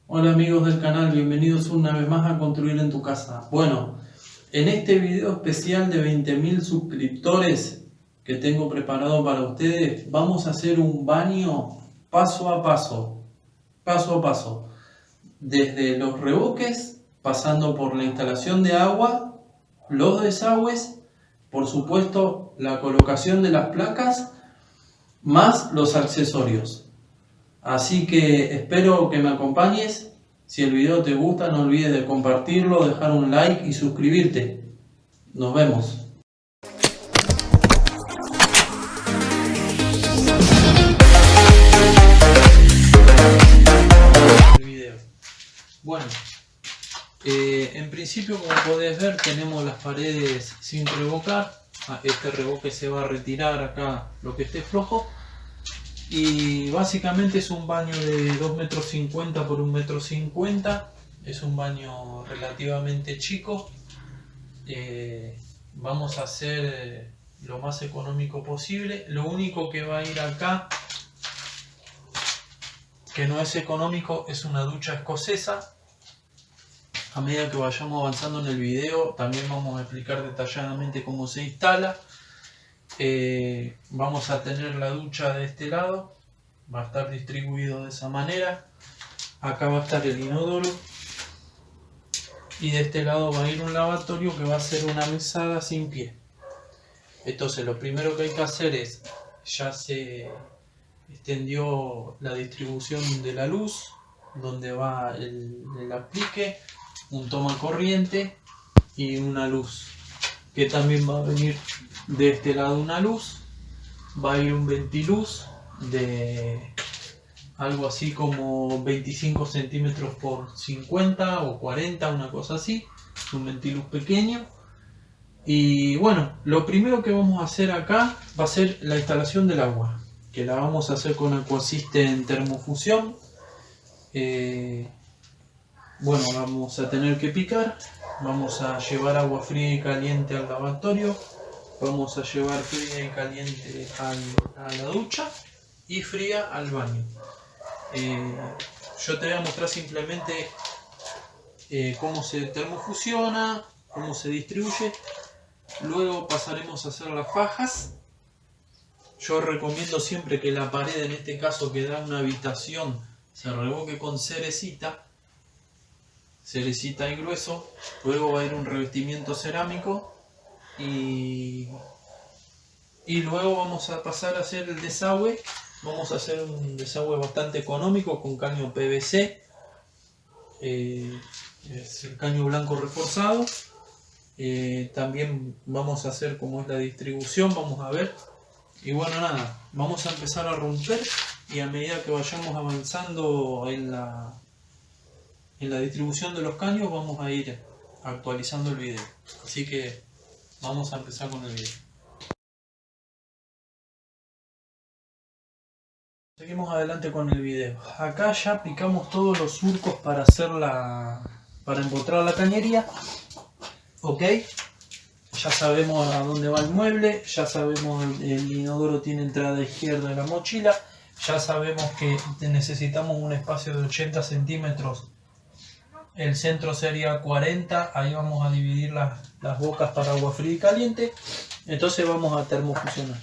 Hola amigos del canal, bienvenidos una vez más a Construir en tu Casa. Bueno, en este video especial de 20.000 suscriptores que tengo preparado para ustedes, vamos a hacer un baño paso a paso, desde los revoques, pasando por la instalación de agua, los desagües, por supuesto la colocación de las placas, más los accesorios. Así que espero que me acompañes. Si el video te gusta, no olvides de compartirlo, dejar un like y suscribirte. Nos vemos. El video. Bueno, en principio, como podés ver, tenemos las paredes sin revocar. Este revoque se va a retirar acá lo que esté flojo. Y básicamente es un baño de 2,50 m por 1,50 m. Es un baño relativamente chico. Vamos a hacer lo más económico posible. Lo único que va a ir acá, que no es económico, es una ducha escocesa. A medida que vayamos avanzando en el video, también vamos a explicar detalladamente cómo se instala. Vamos a tener la ducha de este lado, va a estar distribuido de esa manera. Acá va a estar el inodoro y de este lado va a ir un lavatorio que va a ser una mesada sin pie. Entonces lo primero que hay que hacer es, ya se extendió la distribución de la luz, donde va el aplique, un toma corriente y una luz, que también va a venir de este lado una luz. Va a ir un ventiluz de algo así como 25 centímetros por 50 o 40, una cosa así, un ventiluz pequeño. Y bueno, lo primero que vamos a hacer acá va a ser la instalación del agua, que la vamos a hacer con Aquasystem termofusión. Bueno, vamos a tener que picar, vamos a llevar agua fría y caliente al lavatorio, vamos a llevar fría y caliente a la ducha y fría al baño. Yo te voy a mostrar simplemente cómo se termofusiona, cómo se distribuye. Luego pasaremos a hacer las fajas. Yo recomiendo siempre que la pared, en este caso que da una habitación, se revoque con cerecita y grueso. Luego va a ir un revestimiento cerámico y luego vamos a pasar a hacer el desagüe. Vamos a hacer un desagüe bastante económico con caño PVC. Es el caño blanco reforzado. También vamos a hacer cómo es la distribución, vamos a ver. Y bueno, nada, vamos a empezar a romper y a medida que vayamos avanzando en la distribución de los caños vamos a ir actualizando el video. Así que vamos a empezar con el video. Seguimos adelante con el video. Acá ya picamos todos los surcos para hacer para empotrar la cañería. Ok, ya sabemos a dónde va el mueble, ya sabemos el inodoro tiene entrada izquierda de la mochila, ya sabemos que necesitamos un espacio de 80 centímetros, el centro sería 40, ahí vamos a dividir las bocas para agua fría y caliente. Entonces vamos a termofusionar.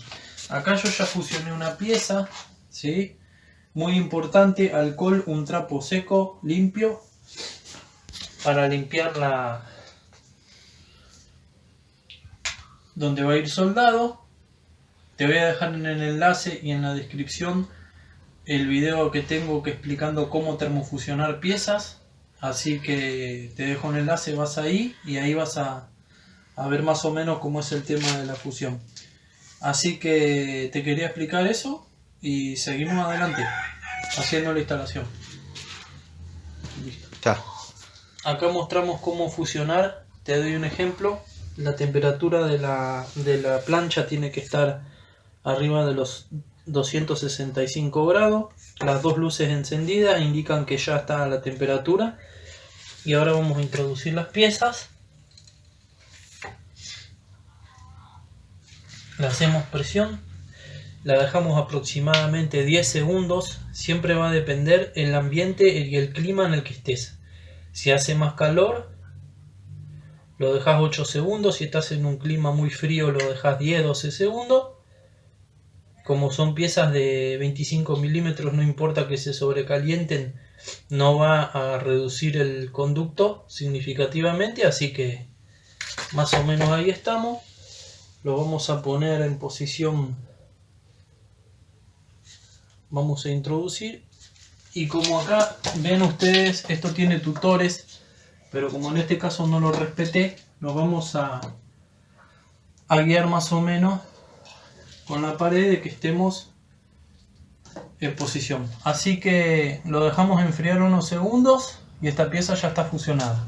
Acá yo ya fusioné una pieza, ¿sí? Muy importante, alcohol, un trapo seco, limpio, para limpiar donde va a ir soldado. Te voy a dejar en el enlace y en la descripción el video que tengo explicando cómo termofusionar piezas. Así que te dejo un enlace, vas ahí y ahí vas a ver más o menos cómo es el tema de la fusión. Así que te quería explicar eso y seguimos adelante haciendo la instalación. Listo. Ya. Acá mostramos cómo fusionar. Te doy un ejemplo. La temperatura de la plancha tiene que estar arriba de los 265 grados. Las dos luces encendidas indican que ya está a la temperatura. Y ahora vamos a introducir las piezas. Le hacemos presión La dejamos aproximadamente 10 segundos. Siempre va a depender el ambiente y el clima en el que estés. Si hace más calor, lo dejas 8 segundos. Si estás en un clima muy frío, lo dejas 10-12 segundos. Como son piezas de 25 milímetros, no importa que se sobrecalienten, no va a reducir el conducto significativamente, así que más o menos ahí estamos. Lo vamos a poner en posición, vamos a introducir, y como acá ven ustedes, esto tiene tutores, pero como en este caso no lo respeté, lo vamos a guiar más o menos con la pared de que estemos en posición. Así que lo dejamos enfriar unos segundos y esta pieza ya está fusionada.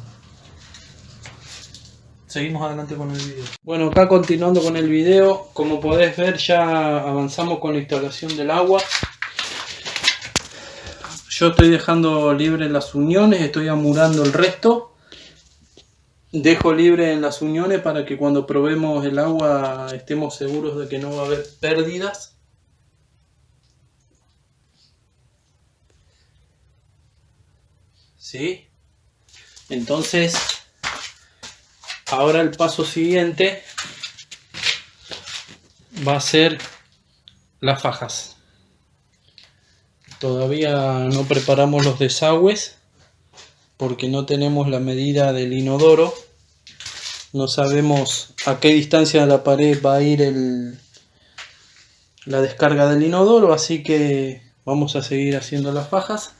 Seguimos adelante con el video. Bueno, acá continuando con el video, como podés ver ya avanzamos con la instalación del agua. Yo estoy dejando libre las uniones, estoy amurando el resto. Dejo libre en las uniones para que cuando probemos el agua estemos seguros de que no va a haber pérdidas. ¿Sí? Entonces, ahora el paso siguiente va a ser las fajas. Todavía no preparamos los desagües porque no tenemos la medida del inodoro. No sabemos a qué distancia de la pared va a ir la descarga del inodoro, así que vamos a seguir haciendo las fajas,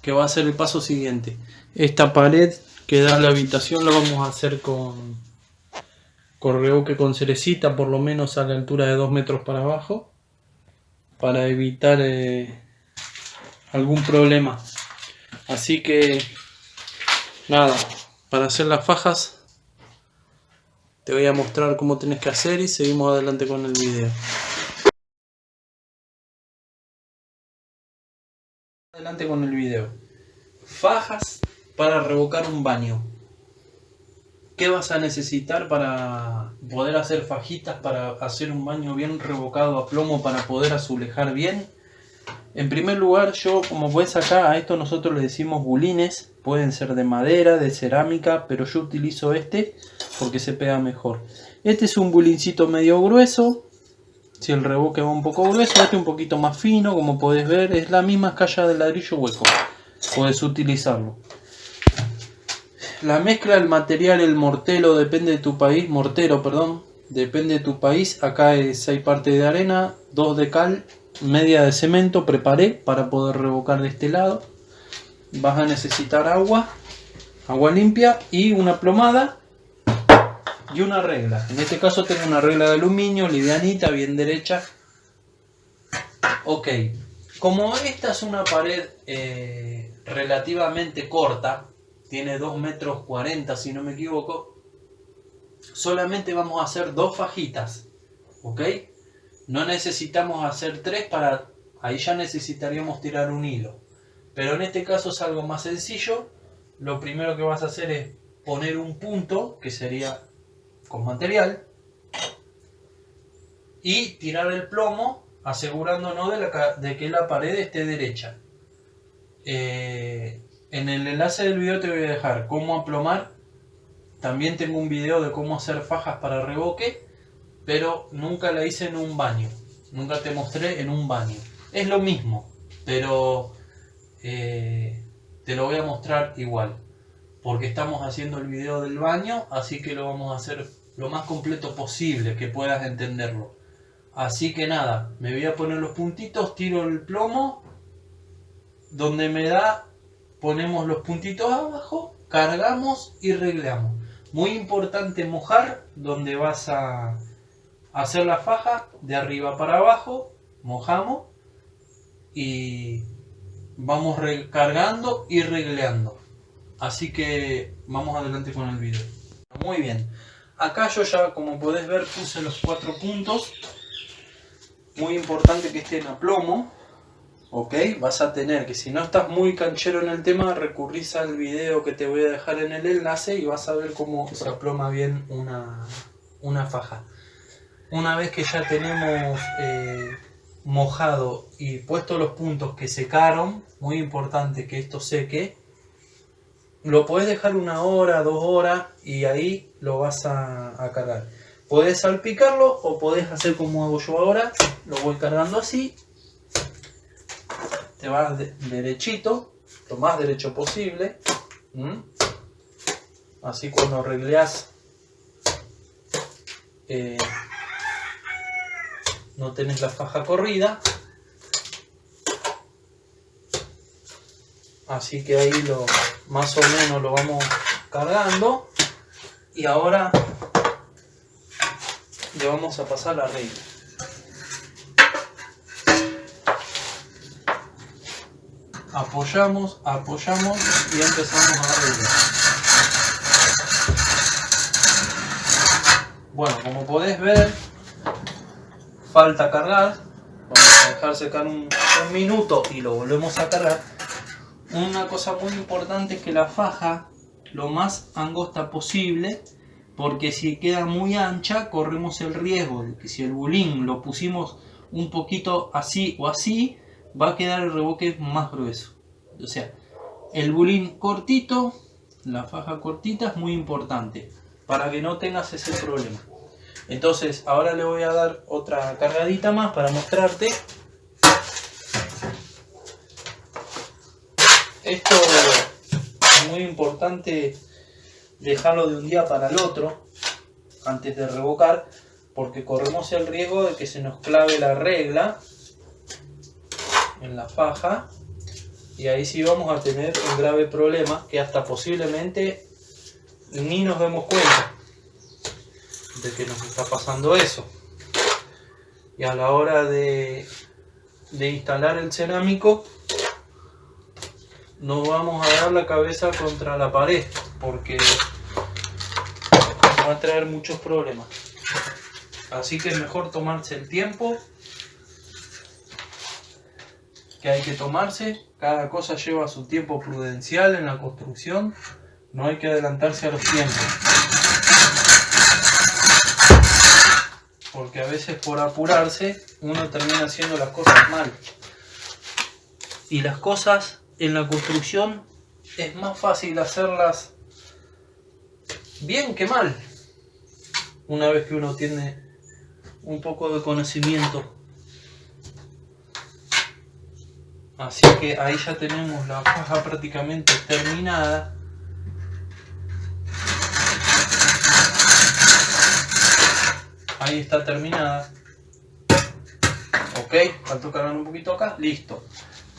que va a ser el paso siguiente. Esta pared que da a la habitación la vamos a hacer con revoque con cerecita, por lo menos a la altura de 2 metros para abajo, para evitar algún problema. Así que nada, para hacer las fajas te voy a mostrar cómo tenés que hacer y seguimos adelante con el video. Adelante con el video. Fajas para revocar un baño. ¿Qué vas a necesitar para poder hacer fajitas para hacer un baño bien revocado a plomo para poder azulejar bien? En primer lugar, yo, como ves acá, a esto nosotros le decimos bulines. Pueden ser de madera, de cerámica, pero yo utilizo este porque se pega mejor. Este es un bulincito medio grueso. Si el revoque va un poco grueso, este un poquito más fino, como podés ver, es la misma escalla de ladrillo hueco. Puedes utilizarlo. La mezcla del material, el mortero, depende de tu país, depende de tu país. Acá es 6 partes de arena, 2 de cal, media de cemento. Preparé para poder revocar de este lado. Vas a necesitar agua limpia y una plomada y una regla. En este caso tengo una regla de aluminio, livianita, bien derecha. Ok, como esta es una pared relativamente corta, tiene 2,40 metros si no me equivoco, solamente vamos a hacer 2 fajitas, ok. No necesitamos hacer 3, ahí ya necesitaríamos tirar un hilo, pero en este caso es algo más sencillo. Lo primero que vas a hacer es poner un punto, que sería con material, y tirar el plomo asegurándonos de que la pared esté derecha. En el enlace del video te voy a dejar cómo aplomar. También tengo un video de cómo hacer fajas para revoque, pero nunca la hice en un baño. Nunca te mostré en un baño. Es lo mismo, pero te lo voy a mostrar igual, porque estamos haciendo el video del baño, así que lo vamos a hacer lo más completo posible, que puedas entenderlo. Así que nada, me voy a poner los puntitos, tiro el plomo, donde me da, ponemos los puntitos abajo, cargamos y regleamos. Muy importante mojar donde vas a hacer la faja, de arriba para abajo, mojamos y vamos recargando y regleando. Así que vamos adelante con el video. Muy bien, acá yo ya, como podés ver, puse los 4 puntos. Muy importante que estén a plomo. Ok, vas a tener que, si no estás muy canchero en el tema, recurrís al video que te voy a dejar en el enlace y vas a ver cómo se aploma bien una faja. Una vez que ya tenemos mojado y puesto los puntos que secaron, muy importante que esto seque, lo podés dejar 1 hora, 2 horas y ahí lo vas a cargar. Podés salpicarlo o podés hacer como hago yo ahora, lo voy cargando así, te vas derechito, lo más derecho posible, así cuando regleás no tenés la faja corrida, así que ahí más o menos lo vamos cargando y ahora le vamos a pasar la regla. Apoyamos y empezamos a arreglar. Bueno, como podés ver, falta cargar. Vamos a dejar secar un minuto y lo volvemos a cargar. Una cosa muy importante es que la faja lo más angosta posible, porque si queda muy ancha corremos el riesgo de que si el bulín lo pusimos un poquito así o así, va a quedar el reboque más grueso. O sea, el bulín cortito, la faja cortita es muy importante para que no tengas ese problema. Entonces ahora le voy a dar otra cargadita más para mostrarte. Esto es muy importante dejarlo de un día para el otro antes de revocar, porque corremos el riesgo de que se nos clave la regla en la faja y ahí sí vamos a tener un grave problema que hasta posiblemente ni nos demos cuenta de que nos está pasando eso. Y a la hora de instalar el cerámico nos vamos a dar la cabeza contra la pared porque va a traer muchos problemas. Así que es mejor tomarse el tiempo que hay que tomarse. Cada cosa lleva su tiempo prudencial en la construcción. No hay que adelantarse a los tiempos, porque a veces por apurarse uno termina haciendo las cosas mal. Y las cosas en la construcción es más fácil hacerlas bien que mal, una vez que uno tiene un poco de conocimiento. Así que ahí ya tenemos la faja prácticamente terminada. Ahí está terminada. Ok, falta cargar un poquito acá, listo.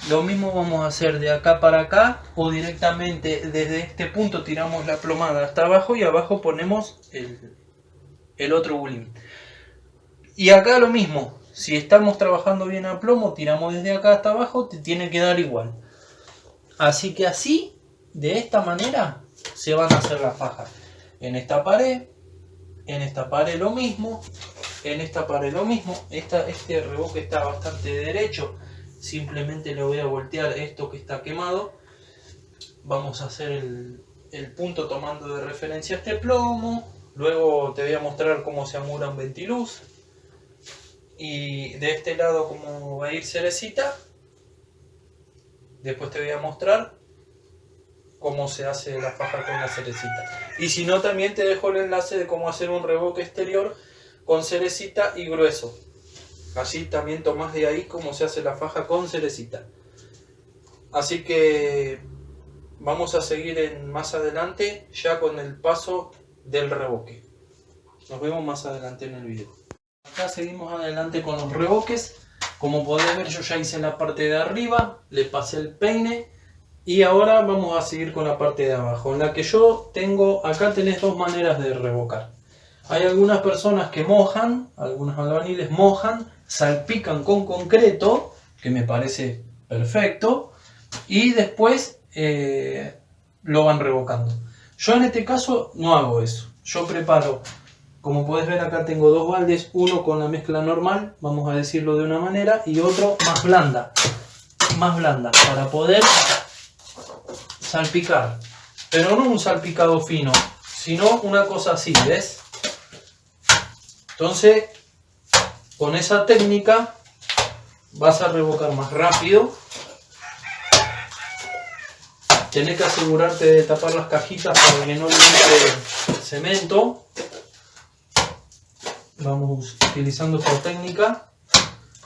Lo mismo vamos a hacer de acá para acá, o directamente desde este punto tiramos la plomada hasta abajo y abajo ponemos el otro bulín. Y acá lo mismo, si estamos trabajando bien a plomo, tiramos desde acá hasta abajo, te tiene que dar igual. Así que así, de esta manera, se van a hacer las fajas. En esta pared lo mismo, en esta pared lo mismo. Este reboque está bastante derecho, simplemente le voy a voltear esto que está quemado. Vamos a hacer el punto tomando de referencia este plomo. Luego te voy a mostrar cómo se amura un ventiluz. Y de este lado cómo va a ir cerecita. Después te voy a mostrar cómo se hace la faja con la cerecita. Y si no, también te dejo el enlace de cómo hacer un revoque exterior con cerecita y grueso. Así también tomás de ahí cómo se hace la faja con cerecita. Así que vamos a seguir más adelante ya con el paso del revoque. Nos vemos más adelante en el video. Acá seguimos adelante con los revoques. Como podés ver, yo ya hice la parte de arriba, le pasé el peine y ahora vamos a seguir con la parte de abajo. En la que yo tengo, acá tenés dos maneras de revocar. Hay algunas personas que mojan, algunos albañiles mojan, salpican con concreto, que me parece perfecto, y después lo van revocando. Yo en este caso no hago eso. Yo preparo, como podés ver acá tengo dos baldes, uno con la mezcla normal, vamos a decirlo de una manera, y otro más blanda, para poder salpicar. Pero no un salpicado fino, sino una cosa así, ¿ves? Entonces con esa técnica vas a revocar más rápido. Tenés que asegurarte de tapar las cajitas para que no le entre cemento. Vamos utilizando esta técnica.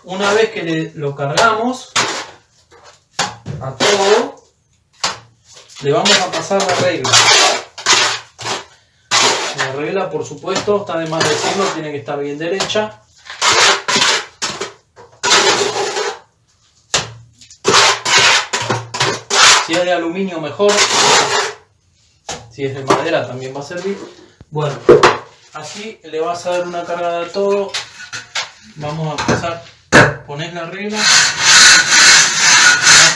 Una vez que lo cargamos a todo, le vamos a pasar la regla. La regla, por supuesto, está de más decirlo, tiene que estar bien derecha. Si es de aluminio, mejor. Si es de madera, también va a servir. Bueno, así le vas a dar una cargada a todo. Vamos a empezar. Pones la regla. Vas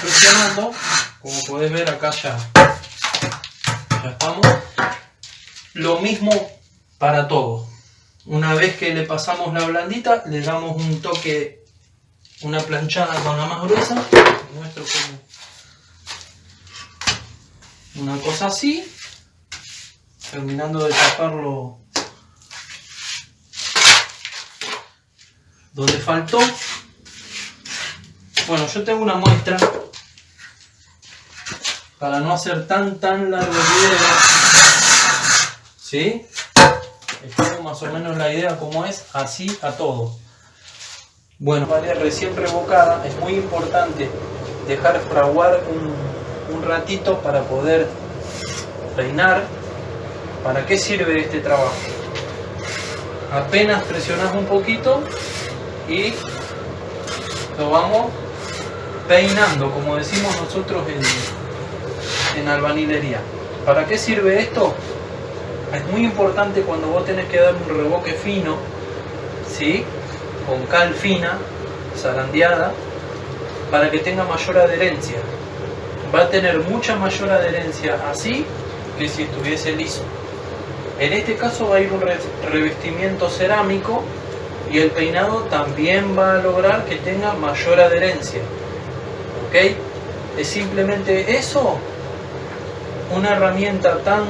presionando. Como podés ver, acá ya estamos. Lo mismo para todo. Una vez que le pasamos la blandita, le damos un toque, una planchada con la más gruesa. Muestro como una cosa así, terminando de taparlo donde faltó. Bueno, yo tengo una muestra para no hacer tan largo el video, ¿sí? Tengo más o menos la idea cómo es, así a todo. Bueno, vale, recién revocada, es muy importante dejar fraguar un ratito para poder peinar. ¿Para qué sirve este trabajo? Apenas presionas un poquito y lo vamos peinando, como decimos nosotros en albañilería. ¿Para qué sirve esto? Es muy importante cuando vos tenés que dar un revoque fino, ¿sí? Con cal fina, zarandeada, para que tenga mayor adherencia. Va a tener mucha mayor adherencia así que si estuviese liso. En este caso va a ir un revestimiento cerámico y el peinado también va a lograr que tenga mayor adherencia. ¿Ok? Es simplemente eso. Una herramienta tan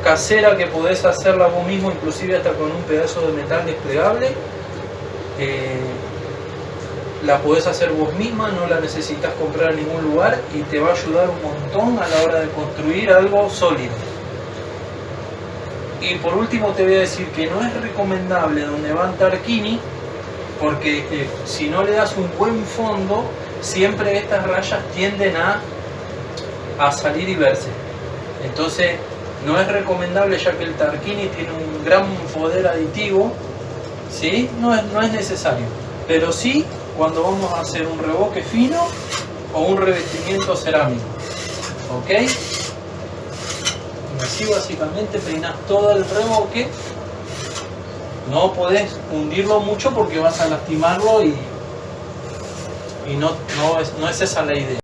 casera que podés hacerla vos mismo, inclusive hasta con un pedazo de metal desplegable. La podés hacer vos misma, no la necesitas comprar en ningún lugar y te va a ayudar un montón a la hora de construir algo sólido. Y por último te voy a decir que no es recomendable donde va en Tarquini, porque si no le das un buen fondo, siempre estas rayas tienden a salir y verse. Entonces no es recomendable, ya que el Tarquini tiene un gran poder aditivo, ¿sí? No es necesario, pero sí cuando vamos a hacer un revoque fino o un revestimiento cerámico. ¿Ok? Y así básicamente peinas todo el revoque. No podés hundirlo mucho porque vas a lastimarlo y no es esa la idea.